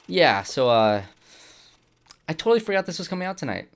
Yeah, so I totally forgot this was coming out tonight.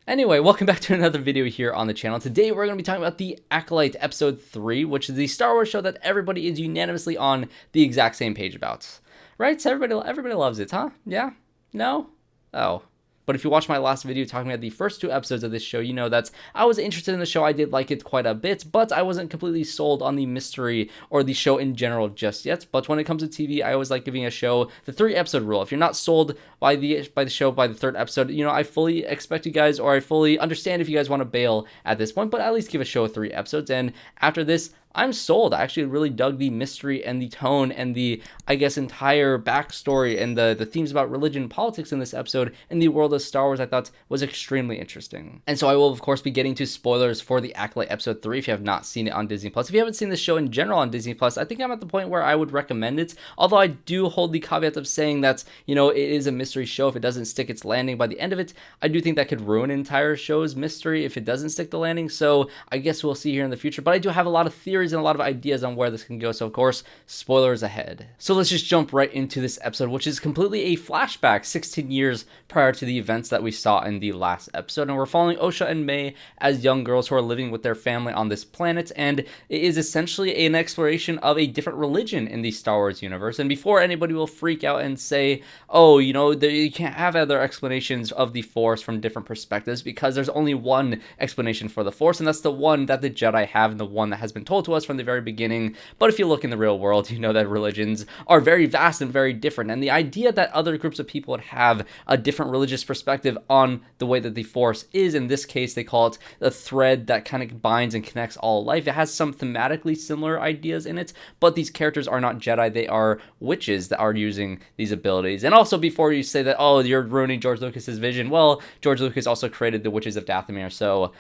Anyway, welcome back to another video here on the channel. Today we're going to be talking about the Acolyte Episode 3, which is the Star Wars show that everybody is unanimously on the exact same page about. Right? So everybody loves it, huh? Yeah? No? Oh. But if you watched my last video talking about the first two episodes of this show, you know that I was interested in the show. I did like it quite a bit, but I wasn't completely sold on the mystery or the show in general just yet. But when it comes to TV, I always like giving a show the 3-episode rule. If you're not sold by the show by the 3rd episode, you know, I fully expect you guys, or I fully understand if you guys want to bail at this point, but at least give a show 3 episodes. And after this, I'm sold. I actually really dug the mystery and the tone and the, I guess, entire backstory and the themes about religion and politics in this episode in the world of Star Wars I thought was extremely interesting. And so I will, of course, be getting to spoilers for the Acolyte Episode 3 if you have not seen it on Disney+. If you haven't seen the show in general on Disney+, I think I'm at the point where I would recommend it, although I do hold the caveat of saying that, you know, it is a mystery show. If it doesn't stick its landing by the end of it, I do think that could ruin an entire show's mystery if it doesn't stick the landing, so I guess we'll see here in the future. But I do have a lot of theories and a lot of ideas on where this can go, so of course, spoilers ahead. So let's just jump right into this episode, which is completely a flashback 16 years prior to the events that we saw in the last episode, and we're following Osha and May as young girls who are living with their family on this planet, and it is essentially an exploration of a different religion in the Star Wars universe. And before anybody will freak out and say, oh, you know, you can't have other explanations of the Force from different perspectives, because there's only one explanation for the Force, and that's the one that the Jedi have, and the one that has been told to us from the very beginning. But if you look in the real world, you know that religions are very vast and very different, and the idea that other groups of people would have a different religious perspective on the way that the Force is, in this case they call it the thread that kind of binds and connects all life. It has some thematically similar ideas in it, but these characters are not Jedi, they are witches that are using these abilities. And also, before you say that, oh, you're ruining George Lucas's vision, well, George Lucas also created the Witches of Dathomir, so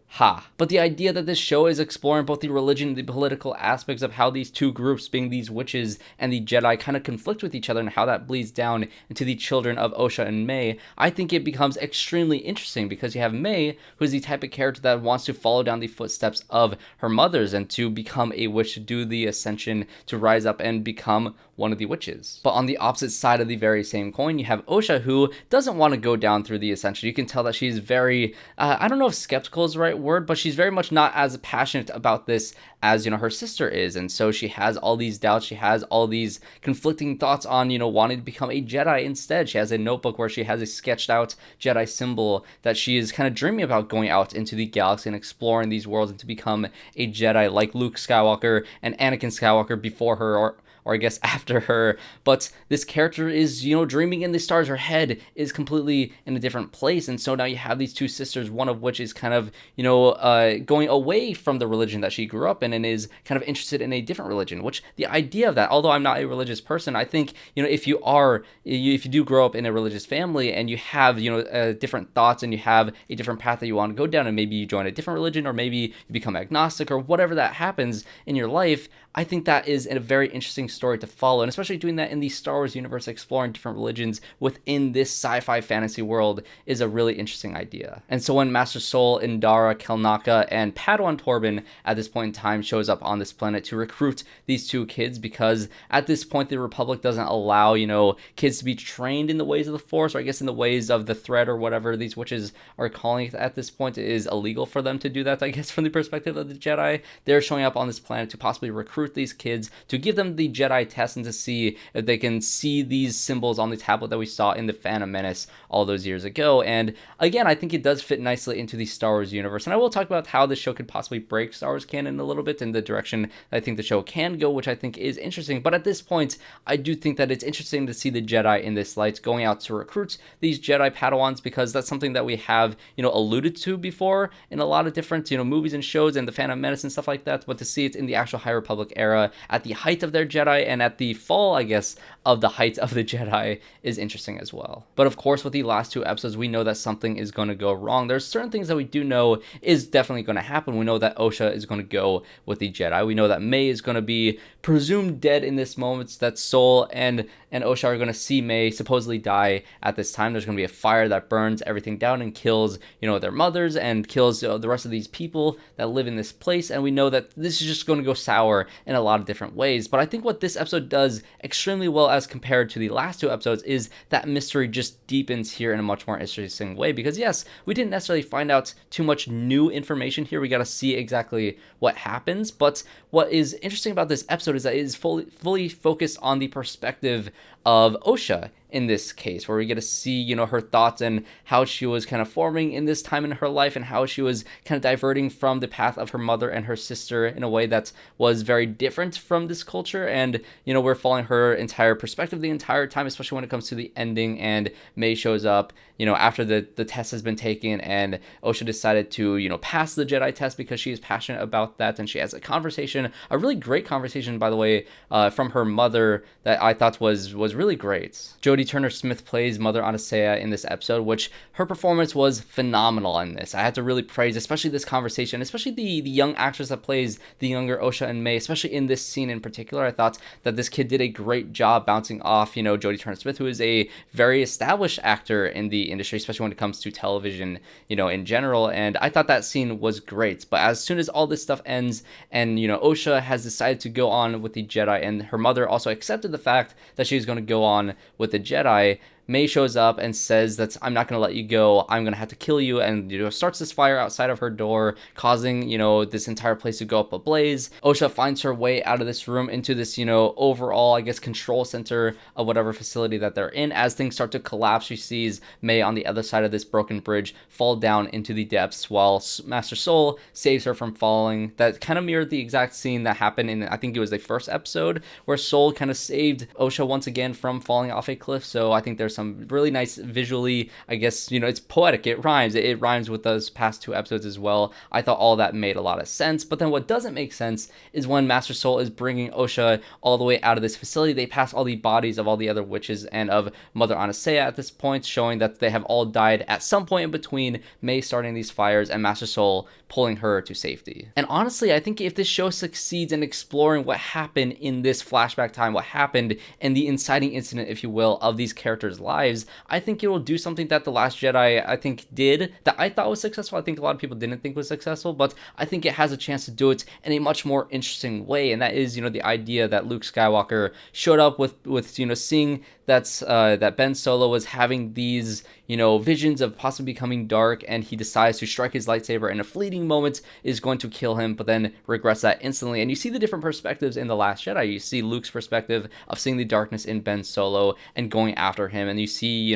ha. But the idea that this show is exploring both the religion and the political aspects of how these two groups, being these witches and the Jedi, kind of conflict with each other, and how that bleeds down into the children of Osha and May, I think it becomes extremely interesting, because you have May, who is the type of character that wants to follow down the footsteps of her mothers and to become a witch, to do the ascension, to rise up and become one of the witches. But on the opposite side of the very same coin, you have Osha, who doesn't want to go down through the ascension. You can tell that she's very, I don't know if skeptical is the right word, but she's very much not as passionate about this as, you know, her sister is. And so she has all these doubts. She has all these conflicting thoughts on, you know, wanting to become a Jedi instead. She has a notebook where she has a sketched out Jedi symbol that she is kind of dreaming about going out into the galaxy and exploring these worlds and to become a Jedi like Luke Skywalker and Anakin Skywalker before her, or I guess after her. But this character is, you know, dreaming in the stars. Her head is completely in a different place. And so now you have these two sisters, one of which is kind of, you know, going away from the religion that she grew up in and is kind of interested in a different religion, which the idea of that, although I'm not a religious person, I think, you know, if you do grow up in a religious family and you have, you know, different thoughts and you have a different path that you want to go down, and maybe you join a different religion, or maybe you become agnostic, or whatever that happens in your life, I think that is a very interesting story to follow, and especially doing that in the Star Wars universe, exploring different religions within this sci-fi fantasy world is a really interesting idea. And so when Master Soul, INDARA, KELNACCA, and Padawan TORBIN at this point in time shows up on this planet to recruit these two kids, because at this point the Republic doesn't allow, you know, kids to be trained in the ways of the Force, or I guess in the ways of the thread, or whatever these witches are calling it at this point. It is illegal for them to do that, I guess, from the perspective of the Jedi. They're showing up on this planet to possibly recruit these kids, to give them the Jedi test, and to see if they can see these symbols on the tablet that we saw in the Phantom Menace all those years ago. And again, I think it does fit nicely into the Star Wars universe, and I will talk about how the show could possibly break Star Wars canon a little bit in the direction I think the show can go, which I think is interesting. But at this point, I do think that it's interesting to see the Jedi in this light, going out to recruit these Jedi Padawans, because that's something that we have, you know, alluded to before in a lot of different, you know, movies and shows and the Phantom Menace and stuff like that. But to see it in the actual High Republic era, at the height of their Jedi and at the fall, I guess, of the height of the Jedi, is interesting as well. But of course, with the last two episodes, we know that something is going to go wrong. There's certain things that we do know is definitely going to happen. We know that Osha is going to go with the Jedi. We know that May is going to be presumed dead in this moment, that Soul and and Osha are going to see May supposedly die at this time. There's going to be a fire that burns everything down and kills, their mothers and kills the rest of these people that live in this place. And we know that this is just going to go sour in a lot of different ways. But I think what this episode does extremely well as compared to the last two episodes is that mystery just deepens here in a much more interesting way. Because yes, we didn't necessarily find out too much new information here. We got to see exactly what happens. But what is interesting about this episode is that it is fully focused on the perspective of Osha in this case, where we get to see, her thoughts and how she was kind of forming in this time in her life and how she was kind of diverting from the path of her mother and her sister in a way that was very different from this culture. And, we're following her entire perspective the entire time, especially when it comes to the ending and May shows up, after the test has been taken and Osha decided to, pass the Jedi test because she is passionate about that. And she has a really great conversation, by the way, from her mother that I thought was really great. Jodie Turner-Smith plays Mother ANISEYA in this episode, which her performance was phenomenal in this. I had to really praise, especially this conversation, especially the young actress that plays the younger Osha and May, especially in this scene in particular. I thought that this kid did a great job bouncing off, Jodie Turner-Smith, who is a very established actor in the industry, especially when it comes to television, in general. And I thought that scene was great. But as soon as all this stuff ends and, Osha has decided to go on with the Jedi and her mother also accepted the fact that she's going to go on with the Jedi, May shows up and says that I'm not going to let you go. I'm going to have to kill you. And, starts this fire outside of her door, causing, this entire place to go up ablaze. Osha finds her way out of this room into this, overall, I guess, control center of whatever facility that they're in. As things start to collapse, she sees May on the other side of this broken bridge fall down into the depths while Master Soul saves her from falling. That kind of mirrored the exact scene that happened in, I think it was the first episode, where Soul kind of saved Osha once again from falling off a cliff. So I think there's some really nice visually, I guess, it's poetic, it rhymes with those past two episodes as well. I thought all that made a lot of sense. But then what doesn't make sense is when Master Soul is bringing Osha all the way out of this facility, they pass all the bodies of all the other witches and of Mother ANISEYA at this point, showing that they have all died at some point in between May starting these fires and Master Soul pulling her to safety. And honestly, I think if this show succeeds in exploring what happened in this flashback time, what happened in the inciting incident, if you will, of these characters' lives, I think it will do something that The Last Jedi, I think, did, that I thought was successful. I think a lot of people didn't think was successful, but I think it has a chance to do it in a much more interesting way. And that is, the idea that Luke Skywalker showed up with seeing that Ben Solo was having these, visions of possibly becoming dark, and he decides to strike his lightsaber in a fleeting moment is going to kill him, but then regrets that instantly. And you see the different perspectives in The Last Jedi. You see Luke's perspective of seeing the darkness in Ben Solo and going after him, and you see,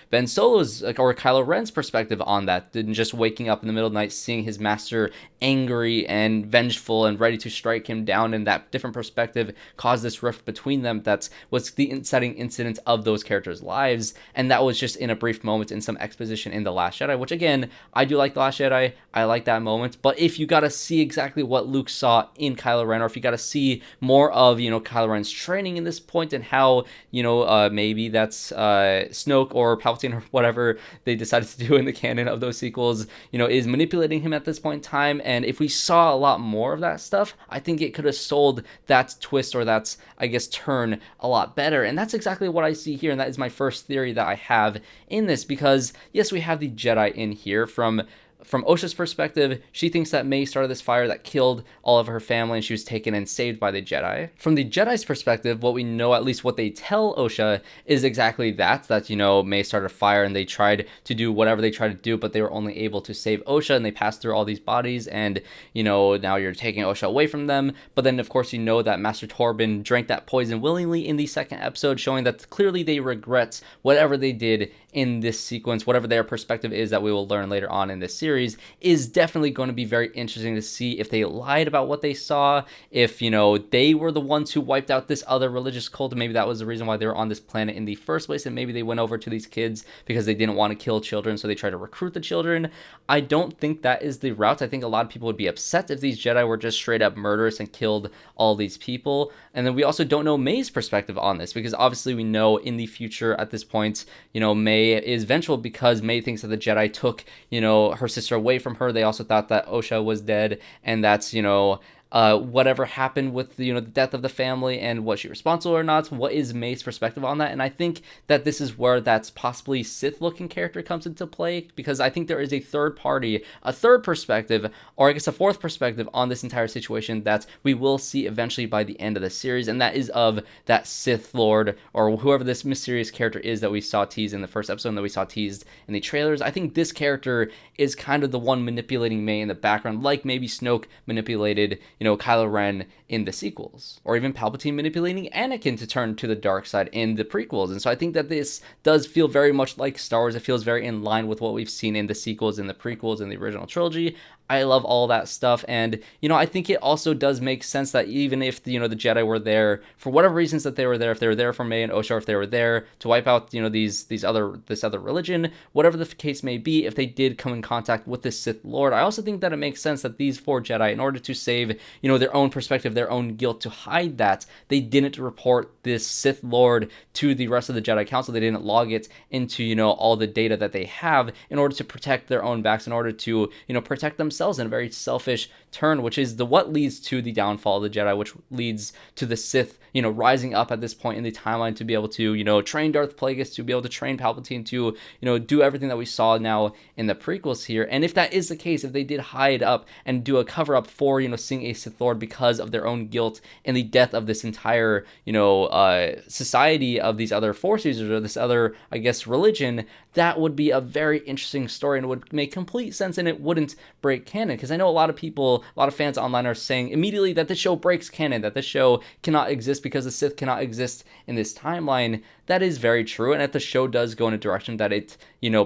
Ben Solo's, or Kylo Ren's perspective on that, and just waking up in the middle of the night, seeing his master angry and vengeful and ready to strike him down, and that different perspective caused this rift between them. That's what's the inciting incident of those characters' lives, and that was just in a brief moment in some exposition in The Last Jedi, which again, I do like The Last Jedi, I like that moment, but if you gotta see exactly what Luke saw in Kylo Ren, or if you gotta see more of, Kylo Ren's training in this point, and how, maybe that's Snoke or Palpatine or whatever they decided to do in the canon of those sequels, is manipulating him at this point in time, and if we saw a lot more of that stuff, I think it could have sold that twist, or that's, I guess, turn a lot better. And that's exactly what I see here, and that is my first theory that I have in this, because yes, we have the Jedi in here. From Osha's perspective, she thinks that May started this fire that killed all of her family, and she was taken and saved by the Jedi. From the Jedi's perspective, what we know, at least what they tell Osha, is exactly that May started a fire, and they tried to do whatever they tried to do, but they were only able to save Osha, and they passed through all these bodies, and, now you're taking Osha away from them. But then, of course, that Master Torbin drank that poison willingly in the second episode, showing that clearly they regret whatever they did in this sequence. Whatever their perspective is that we will learn later on in this series is definitely going to be very interesting to see if they lied about what they saw, if, they were the ones who wiped out this other religious cult, and maybe that was the reason why they were on this planet in the first place, and maybe they went over to these kids because they didn't want to kill children, so they tried to recruit the children. I don't think that is the route. I think a lot of people would be upset if these Jedi were just straight up murderous and killed all these people. And then we also don't know May's perspective on this, because obviously we know in the future at this point, May is vengeful because May thinks that the Jedi took, her sister away from her. They also thought that Osha was dead, and that's, whatever happened with the death of the family and was she responsible or not. What is May's perspective on that? And I think that this is where that's possibly Sith-looking character comes into play, because I think there is a third party, a third perspective, or I guess a fourth perspective on this entire situation that we will see eventually by the end of the series, and that is of that Sith Lord or whoever this mysterious character is that we saw teased in the first episode and that we saw teased in the trailers. I think this character is kind of the one manipulating May in the background, like maybe Snoke manipulated, Kylo Ren in the sequels, or even Palpatine manipulating Anakin to turn to the dark side in the prequels. And so I think that this does feel very much like Star Wars. It feels very in line with what we've seen in the sequels, in the prequels, in the original trilogy. I love all that stuff, and I think it also does make sense that even if the Jedi were there for whatever reasons that they were there, if they were there for May and Osha, if they were there to wipe out this other religion, whatever the case may be, if they did come in contact with this Sith Lord, I also think that it makes sense that these 4 Jedi, in order to save their own perspective, their own guilt, to hide that, they didn't report this Sith Lord to the rest of the Jedi Council. They didn't log it into all the data that they have in order to protect their own backs, in order to protect themselves in a very selfish turn, which is what leads to the downfall of the Jedi, which leads to the Sith rising up at this point in the timeline to be able to train Darth Plagueis, to be able to train Palpatine, to do everything that we saw now in the prequels here. And if that is the case, if they did hide up and do a cover up for seeing a Sith Lord because of their own guilt and the death of this entire society of these other Force users, or this other, I guess, religion, that would be a very interesting story and would make complete sense, and it wouldn't break canon. Because I know a lot of people, a lot of fans online are saying immediately that the show breaks canon, that the show cannot exist because the Sith cannot exist in this timeline. That is very true, and if the show does go in a direction that it,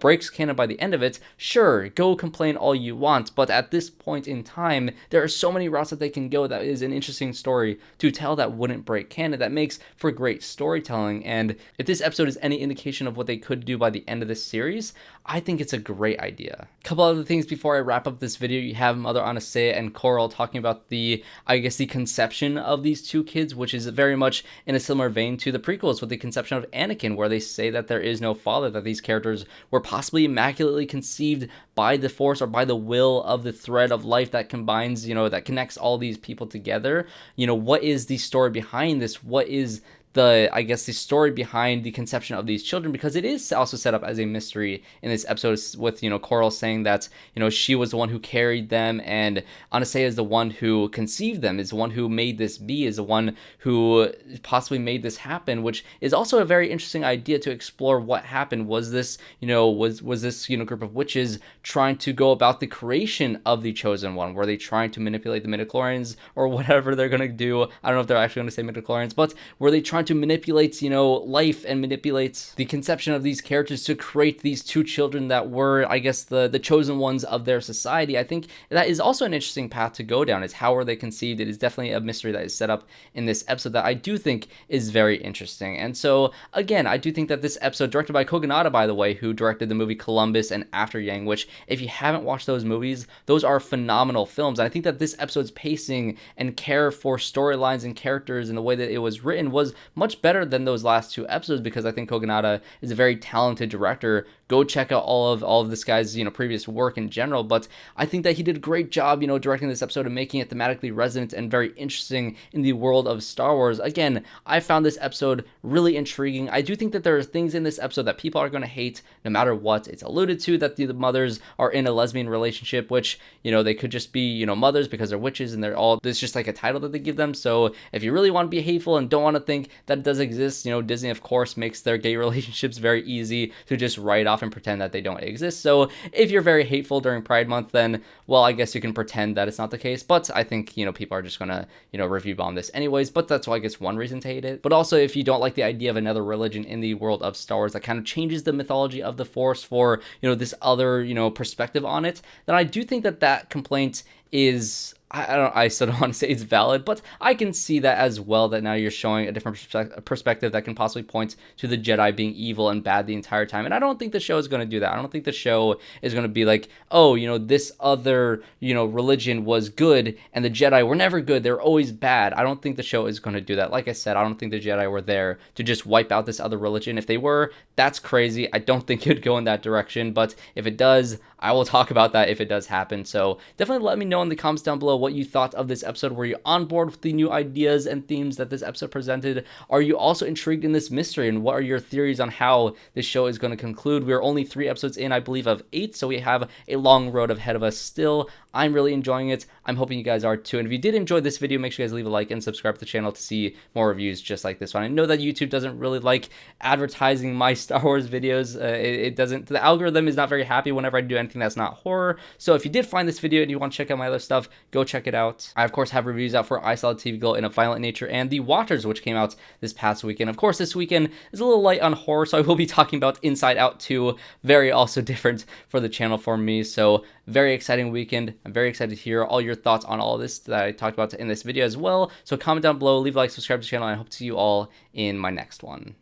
breaks canon by the end of it, sure, go complain all you want, but at this point in time, there are so many routes that they can go that is an interesting story to tell that wouldn't break canon, that makes for great storytelling. And if this episode is any indication of what they could do by the end of this series, I think it's a great idea. A couple other things before I wrap up this video. You have Mother ANISEYA and KORIL talking about the conception of these 2 kids, which is very much in a similar vein to the prequels with the conception of Anakin, where they say that there is no father, that these characters were possibly immaculately conceived by the Force or by the will of the thread of life that combines, that connects all these people together. What is the story behind this? What is the story behind the conception of these children, because it is also set up as a mystery in this episode, with KORIL saying that she was the one who carried them, and ANISEYA is the one who conceived them, is the one who made this be, is the one who possibly made this happen, which is also a very interesting idea to explore. What happened? Was this was this group of witches trying to go about the creation of the chosen one? Were they trying to manipulate the midichlorians or whatever they're going to do? I don't know if they're actually going to say midichlorians, but were they trying to manipulate life and manipulate the conception of these characters to create these 2 children that were, I guess, the chosen ones of their society? I think that is also an interesting path to go down, is how were they conceived. It is definitely a mystery that is set up in this episode that I do think is very interesting. And so again, I do think that this episode, directed by Kogonada, by the way, who directed the movie Columbus and After Yang, which if you haven't watched those movies, those are phenomenal films. And I think that this episode's pacing and care for storylines and characters and the way that it was written was much better than those last 2 episodes, because I think Kogonada is a very talented director. Go check out all of this guy's previous work in general, but I think that he did a great job directing this episode and making it thematically resonant and very interesting in the world of Star Wars. Again, I found this episode really intriguing. I do think that there are things in this episode that people are going to hate no matter what. It's alluded to that the mothers are in a lesbian relationship, which they could just be mothers because they're witches and it's just like a title that they give them. So if you really want to be hateful and don't want to think that it does exist, Disney of course makes their gay relationships very easy to just write off and pretend that they don't exist. So if you're very hateful during Pride Month, then well, I guess you can pretend that it's not the case. But I think people are just gonna review bomb this anyways. But that's why I guess one reason to hate it. But also, if you don't like the idea of another religion in the world of Star Wars that kind of changes the mythology of the Force for this other perspective on it, then I do think that complaint is, I still don't want to say it's valid, but I can see that as well, that now you're showing a different perspective that can possibly point to the Jedi being evil and bad the entire time. And I don't think the show is going to do that. I don't think the show is going to be like, oh, this other, religion was good and the Jedi were never good. They're always bad. I don't think the show is going to do that. Like I said, I don't think the Jedi were there to just wipe out this other religion. If they were, that's crazy. I don't think it'd go in that direction. But if it does, I will talk about that if it does happen. So definitely let me know in the comments down below what you thought of this episode. Were you on board with the new ideas and themes that this episode presented? Are you also intrigued in this mystery, and what are your theories on how this show is going to conclude? We're only 3 episodes in, I believe, of 8, so we have a long road ahead of us still. I'm really enjoying it. I'm hoping you guys are too. And if you did enjoy this video, make sure you guys leave a like and subscribe to the channel to see more reviews just like this one. I know that YouTube doesn't really like advertising my Star Wars videos. It doesn't, the algorithm is not very happy whenever I do anything that's not horror. So if you did find this video and you want to check out my other stuff, go check it out. I, of course, have reviews out for I Saw the TV Girl in a Violent Nature and The Watchers, which came out this past weekend. Of course, this weekend is a little light on horror, so I will be talking about Inside Out 2. Very also different for the channel for me. So very exciting weekend. I'm very excited to hear all your thoughts on all of this that I talked about in this video as well. So comment down below, leave a like, subscribe to the channel, and I hope to see you all in my next one.